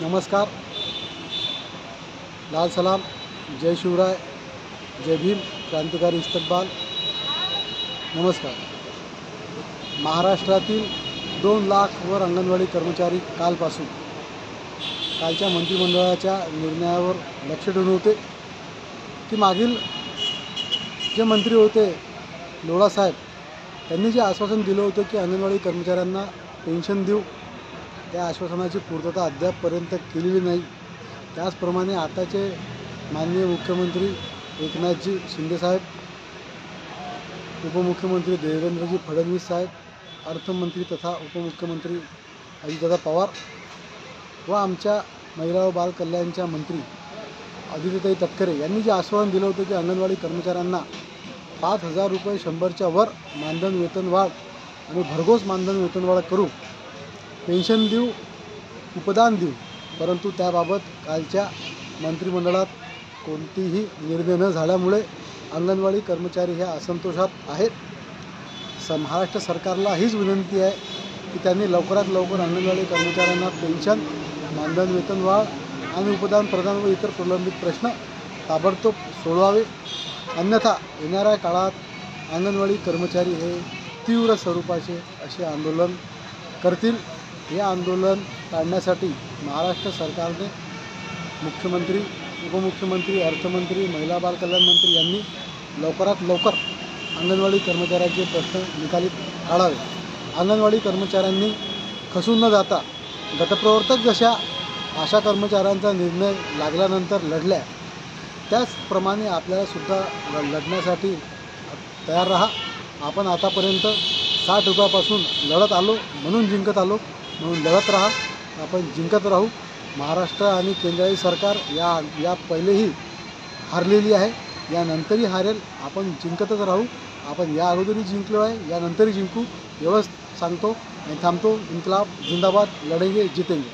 नमस्कार, लाल सलाम, जय शिवराय, जय भीम, क्रांतिकारी इस्तकबाल। नमस्कार। महाराष्ट्रातील 2 लाख वर अंगणवाडी कर्मचारी कालच्या मंत्रिमंडळाच्या निर्णयावर लक्ष ठेवून होते की मागील जे मंत्री होते लोढा साहेब त्यांनी जे आश्वासन दिलं होतं की अंगणवाडी कर्मचाऱ्यांना पेन्शन देऊ, त्या आश्वासनाची पूर्तता अद्यापपर्यंत केलेली नाही। त्याचप्रमाणे आताचे माननीय मुख्यमंत्री एकनाथजी शिंदे साहेब, उपमुख्यमंत्री देवेंद्रजी फडणवीस साहेब, अर्थमंत्री तथा उपमुख्यमंत्री अजितदादा पवार व आमच्या महिला व बाल कल्याणच्या मंत्री अदितीताई तटकरे यांनी जे आश्वासन दिलं होतं की अंगणवाडी कर्मचाऱ्यांना 5,000 रुपये 100च्या वर मानधन वेतनवाढ आणि भरघोस मानधन वेतनवाढ करू, पेन्शन देऊ, उपदान देऊ, परंतु त्याबाबत कालच्या मंत्रिमंडळात कोणतीही निर्णय न झाल्यामुळे अंगणवाडी कर्मचारी हे असंतोषात आहेत। महाराष्ट्र सरकारला हीच विनंती आहे की त्यांनी लवकरात लवकर अंगणवाडी कर्मचाऱ्यांना पेन्शन, मानधन वेतनवाढ आणि उपदान प्रदान व इतर प्रलंबित प्रश्न ताबडतोब सोडवावे, अन्यथा येणाऱ्या काळात अंगणवाडी कर्मचारी हे तीव्र स्वरूपाचे असे आंदोलन करतील। हे आंदोलन टाळण्यासाठी महाराष्ट्र सरकारने मुख्यमंत्री, उपमुख्यमंत्री, अर्थमंत्री, महिला बाल कल्याण मंत्री यांनी लवकरात लवकर अंगणवाडी कर्मचाऱ्यांचे प्रश्न निकाली काढावे। अंगणवाडी कर्मचाऱ्यांनी खचून न जाता गटप्रवर्तक जशा आशा कर्मचाऱ्यांचा निर्णय लागल्यानंतर लढल्या, त्याचप्रमाणे आपल्याला सुद्धा लढण्यासाठी तयार राहा। आपण आतापर्यंत 60 रुपयापासून लढत आलो, म्हणून जिंकत आलो, म्हणून लढत राहा, आपण जिंकत राहू। महाराष्ट्र आणि केंद्रीय सरकार या पहिलेही हारलेली आहे, यानंतरही हारेल, आपण जिंकतच राहू। आपण या अगोदरही जिंकलो आहे, यानंतरही जिंकू, एवढंच सांगतो आणि थांबतो। इन्कलाब जिंदाबाद, लढेंगे जीतेंगे।